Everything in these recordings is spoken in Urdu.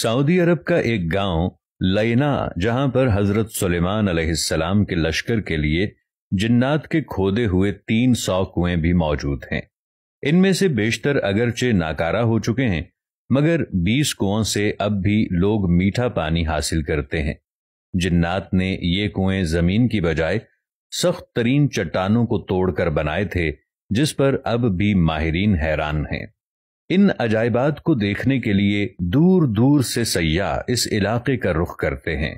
سعودی عرب کا ایک گاؤں لینا، جہاں پر حضرت سلیمان علیہ السلام کے لشکر کے لیے جنات کے کھودے ہوئے 300 کنویں بھی موجود ہیں۔ ان میں سے بیشتر اگرچہ ناکارہ ہو چکے ہیں، مگر 20 کنووں سے اب بھی لوگ میٹھا پانی حاصل کرتے ہیں۔ جنات نے یہ کنویں زمین کی بجائے سخت ترین چٹانوں کو توڑ کر بنائے تھے، جس پر اب بھی ماہرین حیران ہیں۔ ان عجائبات کو دیکھنے کے لیے دور دور سے سیاح اس علاقے کا رخ کرتے ہیں۔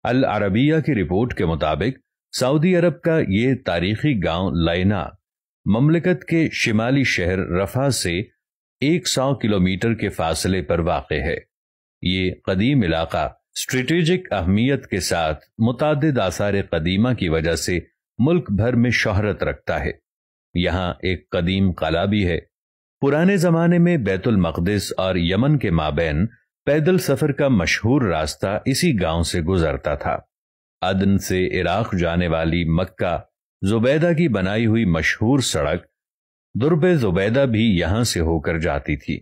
العربیہ کی رپورٹ کے مطابق سعودی عرب کا یہ تاریخی گاؤں لینا مملکت کے شمالی شہر رفح سے 100 کلومیٹر کے فاصلے پر واقع ہے۔ یہ قدیم علاقہ اسٹریٹجک اہمیت کے ساتھ متعدد آثار قدیمہ کی وجہ سے ملک بھر میں شہرت رکھتا ہے۔ یہاں ایک قدیم قلعہ بھی ہے۔ پرانے زمانے میں بیت المقدس اور یمن کے مابین پیدل سفر کا مشہور راستہ اسی گاؤں سے گزرتا تھا۔ عدن سے عراق جانے والی مکہ زبیدہ کی بنائی ہوئی مشہور سڑک درب زبیدہ بھی یہاں سے ہو کر جاتی تھی۔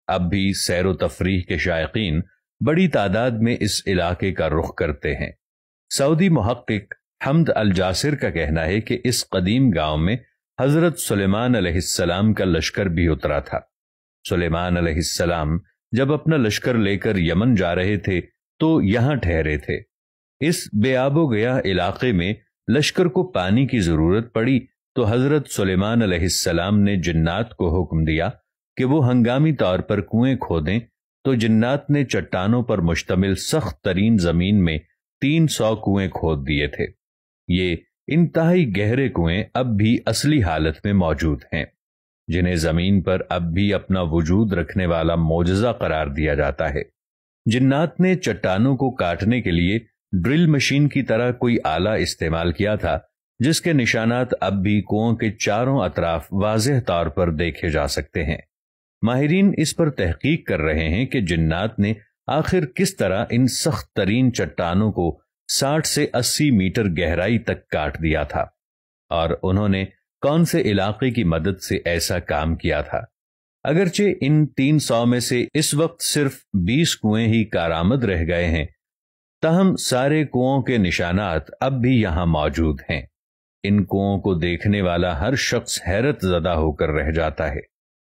اب بھی سیر و تفریح کے شائقین بڑی تعداد میں اس علاقے کا رخ کرتے ہیں۔ سعودی محقق حمد الجاسر کا کہنا ہے کہ اس قدیم گاؤں میں حضرت سلیمان علیہ السلام کا لشکر بھی اترا تھا۔ سلیمان علیہ السلام جب اپنا لشکر لے کر یمن جا رہے تھے تو یہاں ٹھہرے تھے۔ اس بے آب و گیا علاقے میں لشکر کو پانی کی ضرورت پڑی تو حضرت سلیمان علیہ السلام نے جنات کو حکم دیا کہ وہ ہنگامی طور پر کنویں کھودیں، تو جنات نے چٹانوں پر مشتمل سخت ترین زمین میں 300 کنویں کھود دیے تھے۔ یہ انتہائی گہرے کنویں اب بھی اصلی حالت میں موجود ہیں، جنہیں زمین پر اب بھی اپنا وجود رکھنے والا معجزہ قرار دیا جاتا ہے۔ جنات نے چٹانوں کو کاٹنے کے لیے ڈرل مشین کی طرح کوئی آلہ استعمال کیا تھا، جس کے نشانات اب بھی کنووں کے چاروں اطراف واضح طور پر دیکھے جا سکتے ہیں۔ ماہرین اس پر تحقیق کر رہے ہیں کہ جنات نے آخر کس طرح ان سخت ترین چٹانوں کو 60 سے 80 میٹر گہرائی تک کاٹ دیا تھا، اور انہوں نے کون سے علاقے کی مدد سے ایسا کام کیا تھا۔ اگرچہ ان 300 میں سے اس وقت صرف 20 کنویں ہی کارآمد رہ گئے ہیں، تاہم سارے کنووں کے نشانات اب بھی یہاں موجود ہیں۔ ان کنووں کو دیکھنے والا ہر شخص حیرت زدہ ہو کر رہ جاتا ہے۔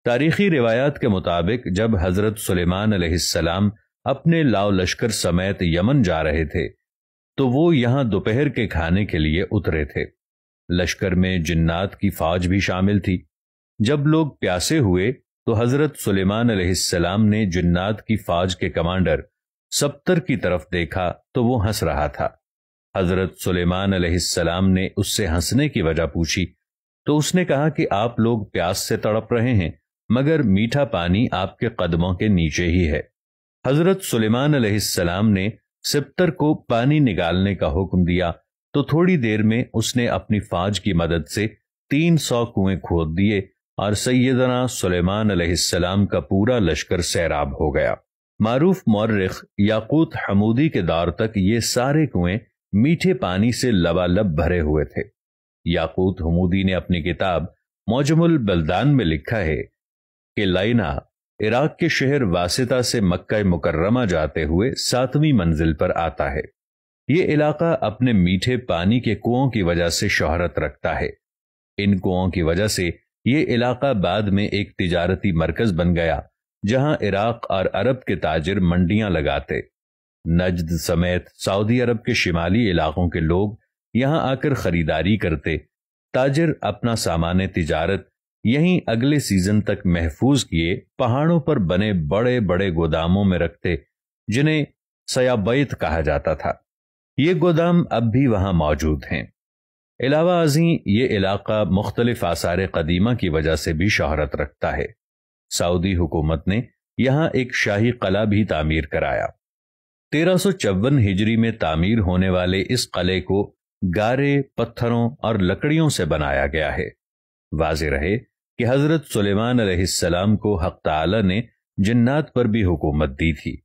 تاریخی روایات کے مطابق جب حضرت سلیمان علیہ السلام اپنے لاؤ لشکر سمیت یمن جا رہے تھے تو وہ یہاں دوپہر کے کھانے کے لیے اترے تھے۔ لشکر میں جنات کی فوج بھی شامل تھی۔ جب لوگ پیاسے ہوئے تو حضرت سلیمان علیہ السلام نے جنات کی فوج کے کمانڈر سبتر کی طرف دیکھا تو وہ ہنس رہا تھا۔ حضرت سلیمان علیہ السلام نے اس سے ہنسنے کی وجہ پوچھی تو اس نے کہا کہ آپ لوگ پیاس سے تڑپ رہے ہیں، مگر میٹھا پانی آپ کے قدموں کے نیچے ہی ہے۔ حضرت سلیمان علیہ السلام نے سبتر کو پانی نکالنے کا حکم دیا تو تھوڑی دیر میں اس نے اپنی فوج کی مدد سے 300 کنویں کھود دیے اور سیدنا سلیمان علیہ السلام کا پورا لشکر سیراب ہو گیا۔ معروف مورخ یاقوت حمودی کے دور تک یہ سارے کنویں میٹھے پانی سے لبالب بھرے ہوئے تھے۔ یاقوت حمودی نے اپنی کتاب معجم البلدان میں لکھا ہے کہ لینا عراق کے شہر واسطہ سے مکہ مکرمہ جاتے ہوئے 7ویں منزل پر آتا ہے۔ یہ علاقہ اپنے میٹھے پانی کے کنووں کی وجہ سے شہرت رکھتا ہے۔ ان کنووں کی وجہ سے یہ علاقہ بعد میں ایک تجارتی مرکز بن گیا، جہاں عراق اور عرب کے تاجر منڈیاں لگاتے۔ نجد سمیت سعودی عرب کے شمالی علاقوں کے لوگ یہاں آ کر خریداری کرتے۔ تاجر اپنا سامان تجارت یہیں اگلے سیزن تک محفوظ کیے پہاڑوں پر بنے بڑے بڑے گوداموں میں رکھتے، جنہیں سیابیت کہا جاتا تھا۔ یہ گودام اب بھی وہاں موجود ہیں۔ علاوہ ازیں یہ علاقہ مختلف آثار قدیمہ کی وجہ سے بھی شہرت رکھتا ہے۔ سعودی حکومت نے یہاں ایک شاہی قلعہ بھی تعمیر کرایا۔ 1354 ہجری میں تعمیر ہونے والے اس قلعے کو گارے، پتھروں اور لکڑیوں سے بنایا گیا ہے۔ واضح رہے کہ حضرت سلیمان علیہ السلام کو حق تعالی نے جنات پر بھی حکومت دی تھی۔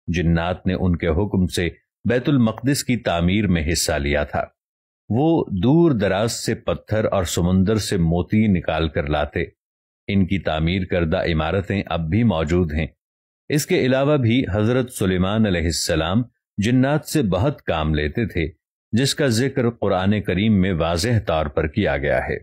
جنات نے ان کے حکم سے بیت المقدس کی تعمیر میں حصہ لیا تھا۔ وہ دور دراز سے پتھر اور سمندر سے موتی نکال کر لاتے۔ ان کی تعمیر کردہ عمارتیں اب بھی موجود ہیں۔ اس کے علاوہ بھی حضرت سلیمان علیہ السلام جنات سے بہت کام لیتے تھے، جس کا ذکر قرآن کریم میں واضح طور پر کیا گیا ہے۔